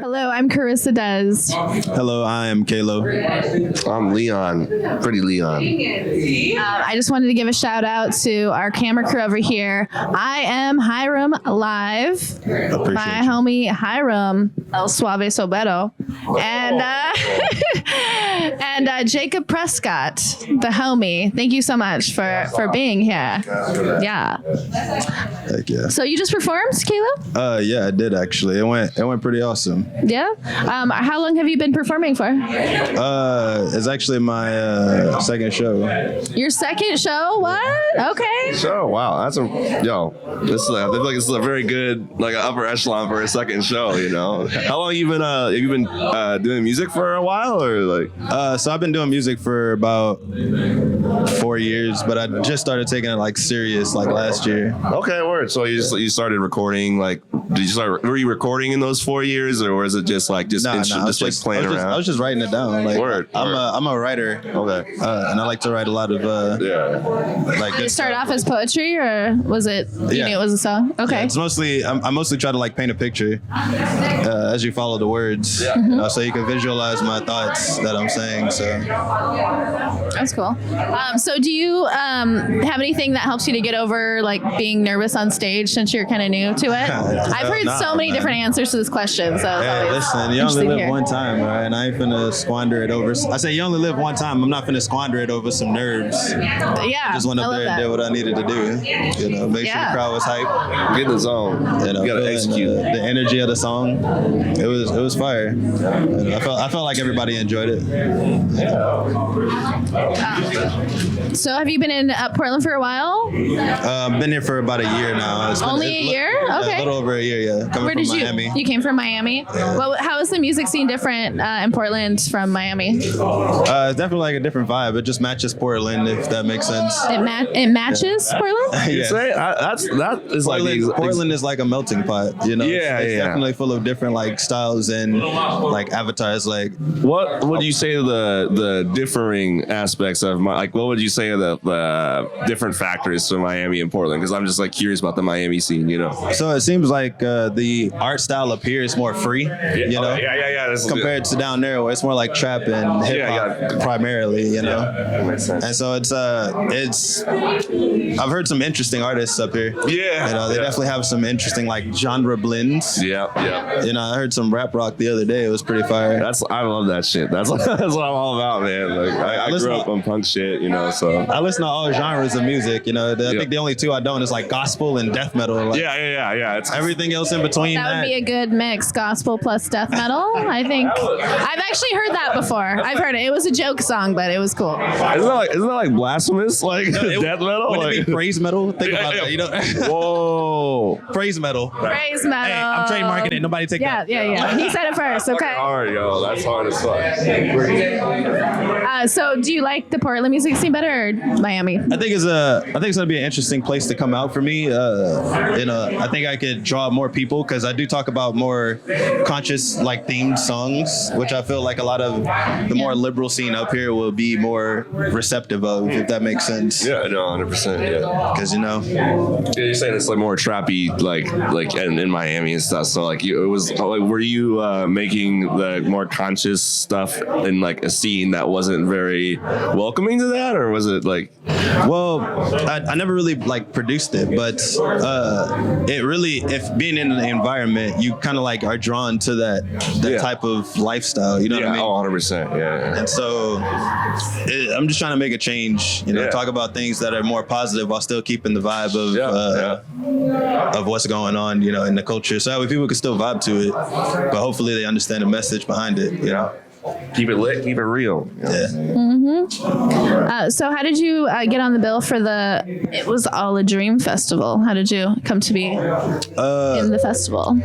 Hello, I'm Carissa Dez. Hello, I am Kaylo. I'm Leon, Prxtty Leon. I just wanted to give a shout out to our camera crew over here. I am Hiram Live, my homie Hiram El Suave Sobero, and and Jacob Prescott, the homie. Thank you so much for being here. Yeah. Heck yeah. So you just performed, Kaylo? Yeah, I did actually. It went pretty awesome. Yeah. How long have you been performing for? It's actually my second show. Your second show? What? Okay. So wow, that's I feel like this is a very good upper echelon for a second show. You know, how long have you been doing music for a while or like? So I've been doing music for about 4 years, but I just started taking it serious last year. Okay, word. So you started recording were you recording in those 4 years, or was it just playing around? I was just writing it down. Word. I'm a writer. Okay. And I like to write a lot of Did it start off as poetry, or was it you knew it was a song? Okay. Yeah, it's mostly I mostly try to paint a picture as you follow the words, so you can visualize my thoughts that I'm saying. So that's cool. So do you have anything that helps you to get over being nervous on stage since you're kind of new to it? I've heard so many different answers to this question. So hey, listen, you only live one time, right? And I ain't finna squander it over. I say you only live one time. I'm not finna squander it over some nerves. Yeah, I just went up there and did what I needed to do. Make sure the crowd was hype. Get in the zone. You gotta execute the energy of the song. It was fire. I felt like everybody enjoyed it. So have you been in Portland for a while? I've been here for about a year now. Only a year? Okay. A little over a year, yeah. Where did Miami. You came from Miami? Yeah. Well, how is the music scene different in Portland from Miami? It's definitely a different vibe. It just matches Portland, if that makes sense. It matches Portland? You say that is Portland is like a melting pot, you know? Yeah, it's definitely full of different styles and avatars. What would you say the differing aspects of what would you say are the different factors to Miami and Portland? Because I'm just curious about the Miami scene, you know. So it seems like the art style up here is more free, you know. Yeah. Compared to down there, where it's more like trap and hip hop primarily, you know. That makes sense. And so it's I've heard some interesting artists up here. Yeah. You know, they definitely have some interesting genre blends. Yeah. You know, I heard some rap rock the other day. It was pretty fire. I love that shit. That's what I'm all about, man. I grew up on punk shit, you know. So I listen to all genres of music. You know, I think the only two I don't is gospel and death metal. Yeah. It's everything else in between. That would be a good mix, gospel plus death metal. I think I've actually heard that before. I've heard it. It was a joke song, but it was cool. Isn't that blasphemous? Death metal? Would it be praise metal? Think about that. You know? Whoa. Praise metal. Praise metal. Hey, I'm trademarking it. Nobody take that. Yeah. He said it first. Okay. Hard, yo. That's hard as fuck. So, do you like the Portland music scene better or Miami? I think it's gonna be an interesting place to come out for me. I think I could draw more people because I do talk about more conscious themed songs, which I feel like a lot of the more liberal scene up here will be more receptive of, if that makes sense. Yeah, no, 100%. Yeah, because you're saying it's more trappy, in Miami and stuff. So were you making the more conscious stuff in a scene that wasn't very welcoming to that, or was it Well, I never really produced it, but it really, if being in the environment, you kind of are drawn to that type of lifestyle. You know what I mean? Oh, 100%. Yeah. And so I'm just trying to make a change. Talk about things that are more positive while still keeping the vibe of what's going on, in the culture. So that way people can still vibe to it, but hopefully they understand the message behind it. You know? Keep it lit, keep it real. Yeah. So how did you get on the bill for It Was All a Dream Festival? How did you come to be in the festival?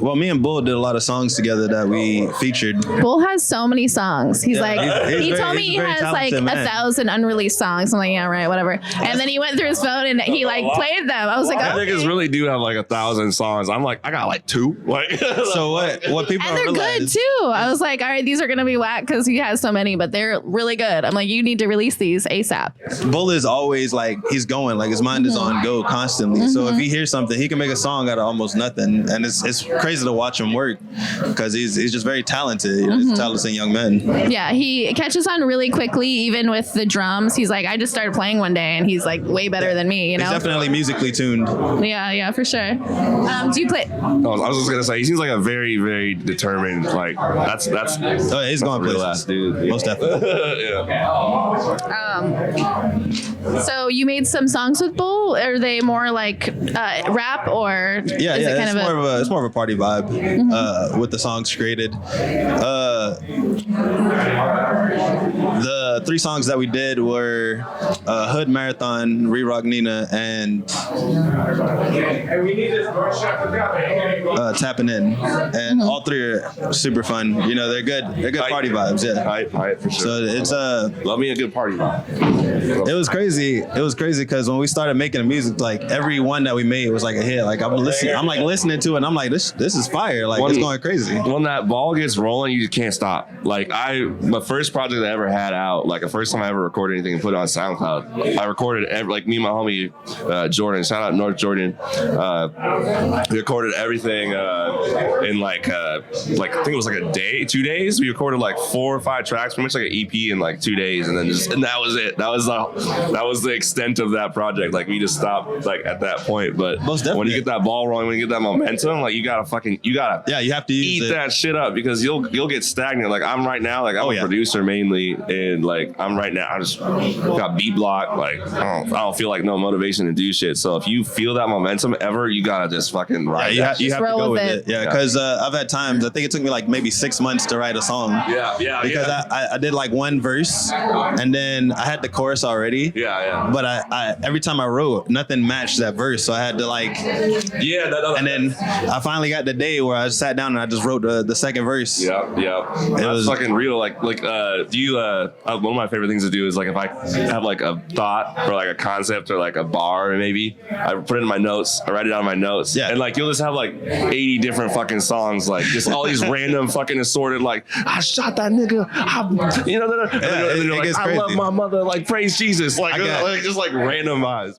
Well, me and Bull did a lot of songs together that we featured. Bull has so many songs. He told me he has 1,000 unreleased songs. I'm like, yeah, right, whatever. And then he went through his phone and he played them. I was like, okay. Niggas really do have 1,000 songs. I'm I got 2. So what people and they're good too. I was like, all right. sorry, these are going to be whack because he has so many, but they're really good. I'm like, you need to release these ASAP. Bull is always like, he's going, like his mind is on go constantly. So if he hears something, he can make a song out of almost nothing. And it's crazy to watch him work because he's just very talented. You know, he's a talented young man. Yeah, he catches on really quickly, even with the drums. He's like, I just started playing one day and he's like way better than me, you know? He's definitely musically tuned. Yeah, for sure. Do you play? Oh, I was just gonna say he seems like a very, very determined. Like that's. Oh, yeah, he's going real places, dude. most definitely. So you made some songs with Bull? Are they more like rap or? Yeah, is it kind it's more of a party vibe with the songs created. The 3 songs that we did were Hood Marathon, Re-Rock Nina, and Tapping In. And all 3 are super fun. You know, they're good party vibes. Yeah, Hype for sure. so it's love me a good party vibe. it was crazy because when we started making the music, like every one that we made was like a hit. Like I'm listening to it and I'm like, this is fire. Like it's going crazy. When that ball gets rolling, you just can't stop. Like my first project I ever had out, like the first time I ever recorded anything and put it on SoundCloud, I recorded like me and my homie Jordan, shout out North Jordan, we recorded everything in like I think it was like a day, 2 days. We recorded like 4 or 5 tracks, pretty much like an EP in like 2 days, and that was it. That was the extent of that project. Like we just stopped like at that point. But when you get that ball rolling, when you get that momentum, like you gotta you have to eat that shit up because you'll get stagnant. Like I'm right now, like I'm a producer mainly, and like I'm right now, I just got beat block. Like I don't feel like no motivation to do shit. So if you feel that momentum ever, you gotta just fucking ride. You have to go with it. Yeah, because I've had times. I think it took me like maybe 6 months to write a song. Yeah. Because I did like one verse and then I had the chorus already. Yeah. But I every time I wrote, nothing matched that verse, so I had to like. And then I finally got the day where I sat down and I just wrote the second verse. Yeah. It was fucking real. Like do you one of my favorite things to do is like if I have like a thought or like a concept or like a bar maybe, I put it in my notes, I write it down in my notes. Yeah. And like you'll just have like 80 different fucking songs, like just all these random fucking assorted, like I shot that nigga, and then you're like, I love my mother, like praise Jesus, like just like random vibes.